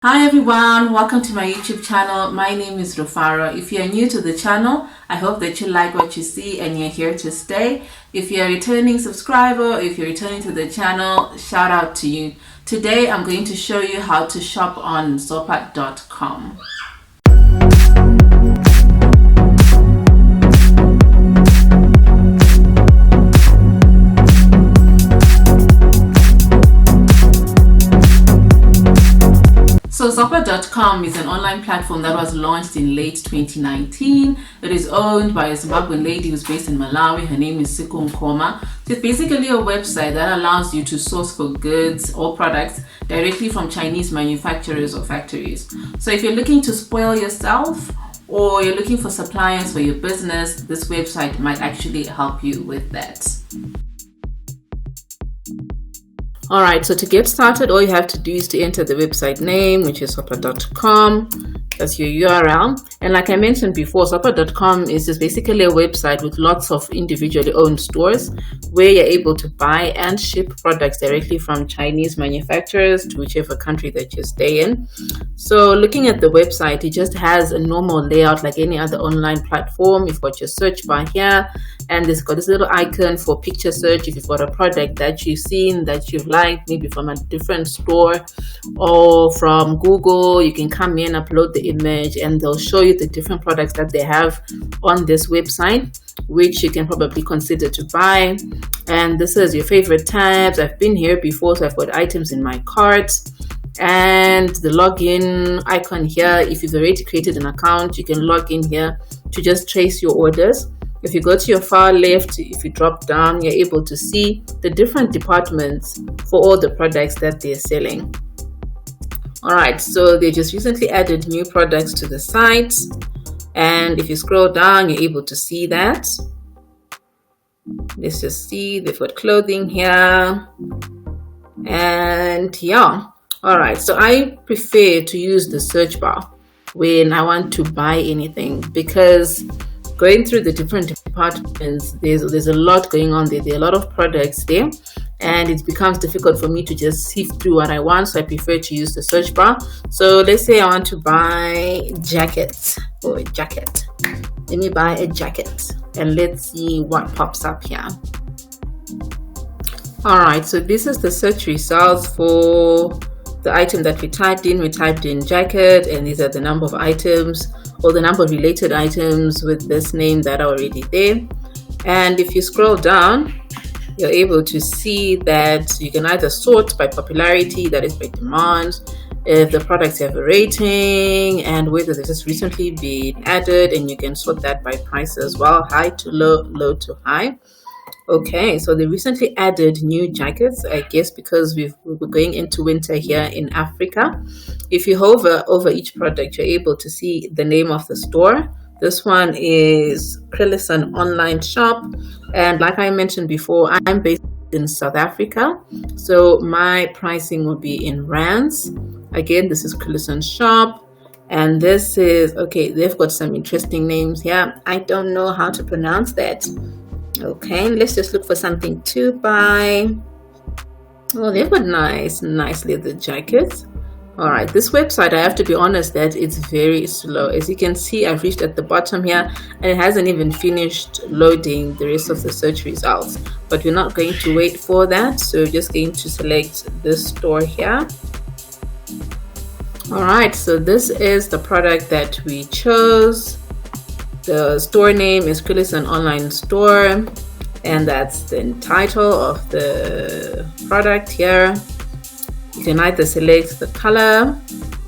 Hi everyone, welcome to my YouTube channel. My name is Rufaro. If you're new to the channel, I hope that you like what you see and you're here to stay. If you're a returning subscriber, if you're returning to the channel, shout out to you. Today I'm going to show you how to shop on Zoppah.com. So Zoppah.com is an online platform that was launched in late 2019. It is owned by a Zimbabwean lady who's based in Malawi. Her name is Siku Nkoma. So it's basically a website that allows you to source for goods or products directly from Chinese manufacturers or factories. So if you're looking to spoil yourself or you're looking for suppliers for your business, this website might actually help you with that. Alright, so to get started, all you have to do is to enter the website name, which is Zoppah.com. That's your URL. And like I mentioned before, Zoppah.com is just basically a website with lots of individually owned stores where you're able to buy and ship products directly from Chinese manufacturers to whichever country that you stay in. So looking at the website, it just has a normal layout like any other online platform. You've got your search bar here, and it's got this little icon for picture search. If you've got a product that you've seen, that you've liked, maybe from a different store or from Google, you can come in, upload the image, and they'll show you the different products that they have on this website, which you can probably consider to buy. And this is your favorite tabs. I've been here before, so I've got items in my cart. And the login icon here, if you've already created an account, you can log in here to just trace your orders. If you go to your far left, if you drop down, you're able to see the different departments for all the products that they're selling. Alright, so they just recently added new products to the site, and if you scroll down, you're able to see that. Let's just see, they've got clothing here, and yeah. Alright, so I prefer to use the search bar when I want to buy anything, because going through the different departments, there's a lot going on there. There are a lot of products there, and it becomes difficult for me to just sift through what I want, so I prefer to use the search bar. So let's say I want to buy jackets or a jacket. Let me buy a jacket and let's see what pops up here. Alright, so this is the search results for the item that we typed in. We typed in jacket, and these are the number of items or the number of related items with this name that are already there. And if you scroll down, you're able to see that you can either sort by popularity, that is by demand, if the products have a rating, and whether they've just recently been added, and you can sort that by price as well, high to low, low to high. Okay, so they recently added new jackets, I guess because we're going into winter here in Africa. If you hover over each product, you're able to see the name of the store. This one is Krillison Online Shop, and like I mentioned before, I'm based in South Africa, so my pricing will be in rands. Again, this is Krillison Shop, and this is, okay, they've got some interesting names here. I don't know how to pronounce that. Okay, let's just look for something to buy. Oh, they've got nice leather jackets. All right, this website, I have to be honest that it's very slow. As you can see, I've reached at the bottom here, and it hasn't even finished loading the rest of the search results. But we're not going to wait for that, so we're just going to select this store here. All right, so this is the product that we chose. The store name is Krillison Online Store, and that's the title of the product here. You can either select the color.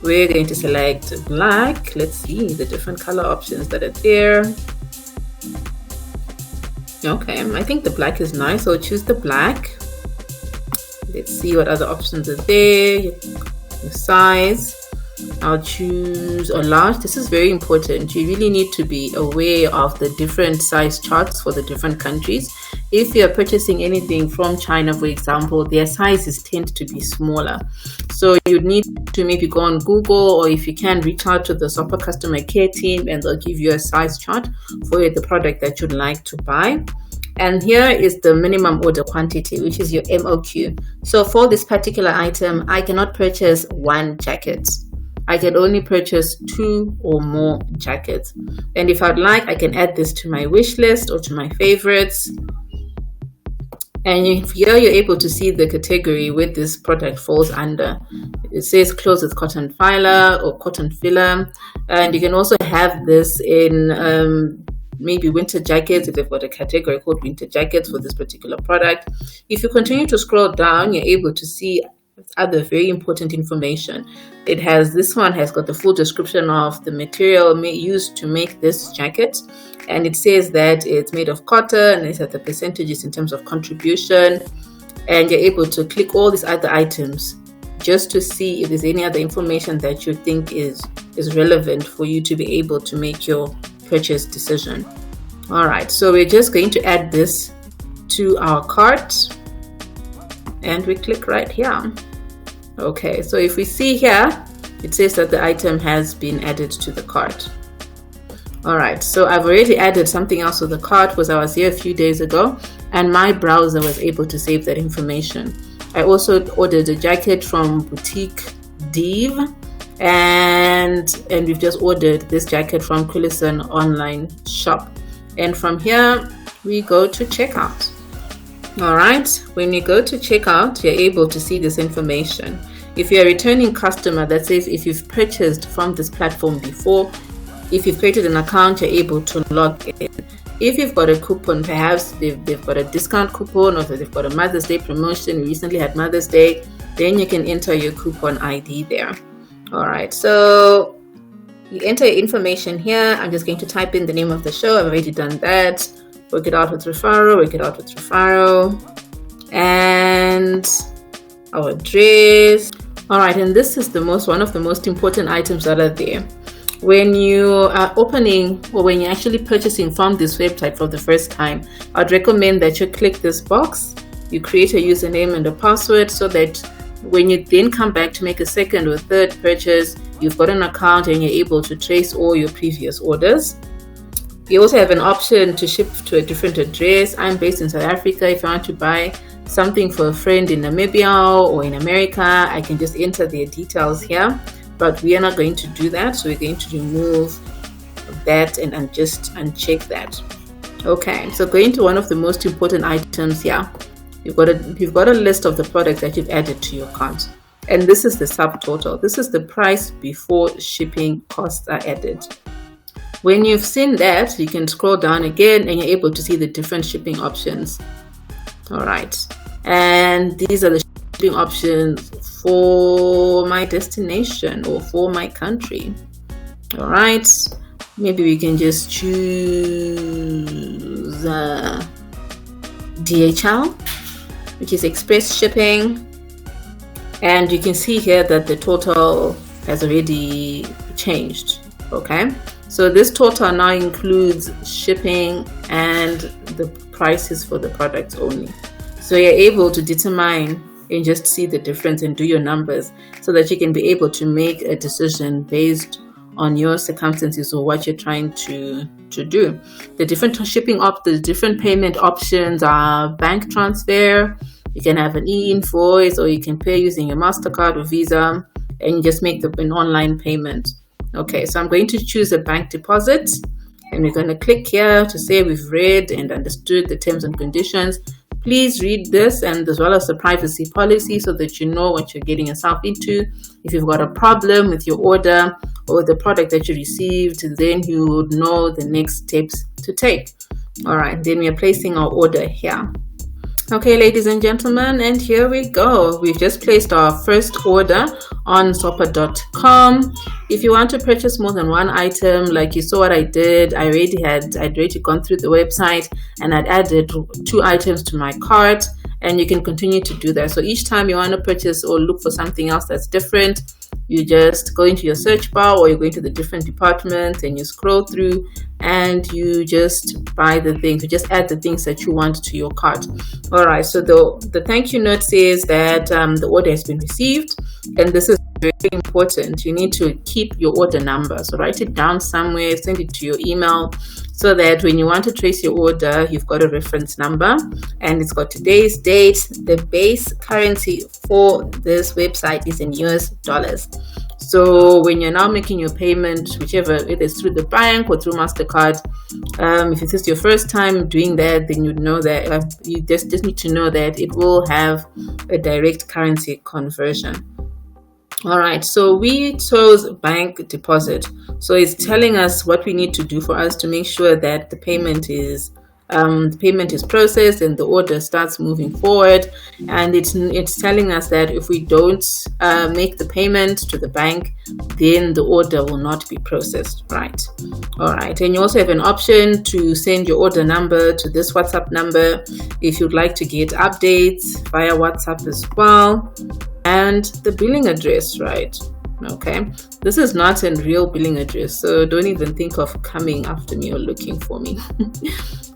We're going to select black. Let's see the different color options that are there. Okay, I think the black is nice, so I'll choose the black. Let's see what other options are there. Your size. I'll choose a large. This is very important. You really need to be aware of the different size charts for the different countries. If you're purchasing anything from China, for example, their sizes tend to be smaller. So you'd need to maybe go on Google, or if you can, reach out to the Zoppah customer care team, and they'll give you a size chart for the product that you'd like to buy. And here is the minimum order quantity, which is your MOQ. So for this particular item, I cannot purchase one jacket. I can only purchase 2 or more jackets. And if I'd like, I can add this to my wish list or to my favorites. And here you're able to see the category where this product falls under. It says clothes with cotton filer or cotton filler. And you can also have this in maybe winter jackets if they've got a category called winter jackets for this particular product. If you continue to scroll down, you're able to see other very important information. This one has got the full description of the material used to make this jacket, and it says that it's made of cotton, and it has the percentages in terms of contribution, and you're able to click all these other items just to see if there's any other information that you think is relevant for you to be able to make your purchase decision. All right, so we're just going to add this to our cart, and we click right here. Okay, so if we see here, it says that the item has been added to the cart. All right, so I've already added something else to the cart because I was here a few days ago, and my browser was able to save that information. I also ordered a jacket from Boutique Div, and we've just ordered this jacket from Quillison online shop. And from here, we go to checkout. All right, when you go to checkout, you're able to see this information. If you're a returning customer, that says if you've purchased from this platform before, if you've created an account, you're able to log in. If you've got a coupon, perhaps they've got a discount coupon, or they've got a Mother's Day promotion. We recently had Mother's Day. Then you can enter your coupon ID there. All right, so you enter your information here. I'm just going to type in the name of the show. I've already done that. Work it out with Rufaro, and our address. All right, and this is one of the most important items that are there. When you are opening, or when you're actually purchasing from this website for the first time, I'd recommend that you click this box, you create a username and a password, so that when you then come back to make a second or third purchase, you've got an account and you're able to trace all your previous orders. You also have an option to ship to a different address. I'm based in South Africa. If I want to buy something for a friend in Namibia or in America, I can just enter their details here. But we are not going to do that. So we're going to remove that and just uncheck that. Okay, so going to one of the most important items here. You've got a list of the products that you've added to your cart. And this is the subtotal. This is the price before shipping costs are added. When you've seen that, you can scroll down again and you're able to see the different shipping options. All right. And these are the shipping options for my destination or for my country. All right. Maybe we can just choose DHL, which is express shipping. And you can see here that the total has already changed. Okay. So this total now includes shipping and the prices for the products only. So you're able to determine and just see the difference and do your numbers so that you can be able to make a decision based on your circumstances or what you're trying to do. The different the different payment options are bank transfer. You can have an e-invoice, or you can pay using your MasterCard or Visa, and you just make an online payment. Okay, so I'm going to choose a bank deposit, and we're going to click here to say we've read and understood the terms and conditions. Please read this, and as well as the privacy policy, so that you know what you're getting yourself into. If you've got a problem with your order or the product that you received, then you would know the next steps to take. All right, then we are placing our order here. Okay, ladies and gentlemen, and here we go. We've just placed our first order on Zoppah.com. If you want to purchase more than one item, like you saw what I did, I'd already gone through the website and I'd added 2 items to my cart, and you can continue to do that. So each time you want to purchase or look for something else that's different, you just go into your search bar, or you go into the different departments and you scroll through and you just buy the things. You just add the things that you want to your cart. All right, so the thank you note says that the order has been received, and this is very important. You need to keep your order number. So write it down somewhere, send it to your email, so that when you want to trace your order, you've got a reference number and it's got today's date. The base currency for this website is in US dollars. So when you're now making your payment, whichever, it is through the bank or through MasterCard, if it's just your first time doing that, then you know that you just need to know that it will have a direct currency conversion. All right, so we chose bank deposit. So it's telling us what we need to do for us to make sure that the payment is processed and the order starts moving forward. And it's telling us that if we don't make the payment to the bank, then the order will not be processed. Right. All right. And you also have an option to send your order number to this WhatsApp number if you'd like to get updates via WhatsApp as well. And the billing address, right? Okay, this is not a real billing address, so don't even think of coming after me or looking for me.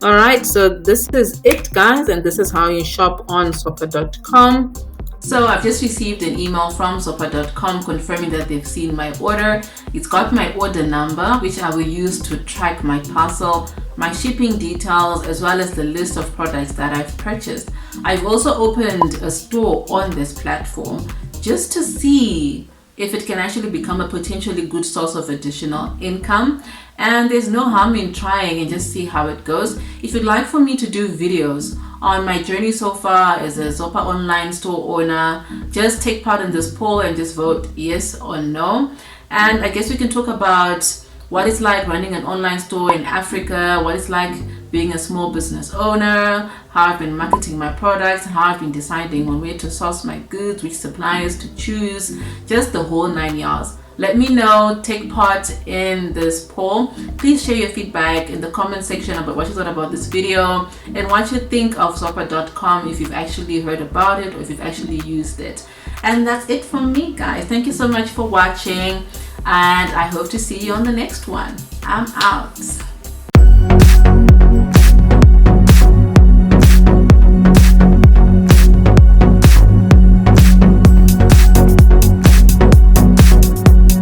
All right, so this is it, guys, and this is how you shop on Zoppah.com. So I've just received an email from Zoppah.com confirming that they've seen my order. It's got my order number, which I will use to track my parcel, my shipping details, as well as the list of products that I've purchased. I've also opened a store on this platform just to see if it can actually become a potentially good source of additional income. And there's no harm in trying and just see how it goes. If you'd like for me to do videos on my journey so far as a Zoppah online store owner, just take part in this poll and just vote yes or no. And I guess we can talk about what it's like running an online store in Africa, what it's like being a small business owner, how I've been marketing my products, how I've been deciding on where to source my goods, which suppliers to choose, just the whole 9 yards. Let me know, take part in this poll. Please share your feedback in the comment section about what you thought about this video and what you think of Zoppah.com, if you've actually heard about it or if you've actually used it. And that's it from me, guys. Thank you so much for watching, and I hope to see you on the next one. I'm out.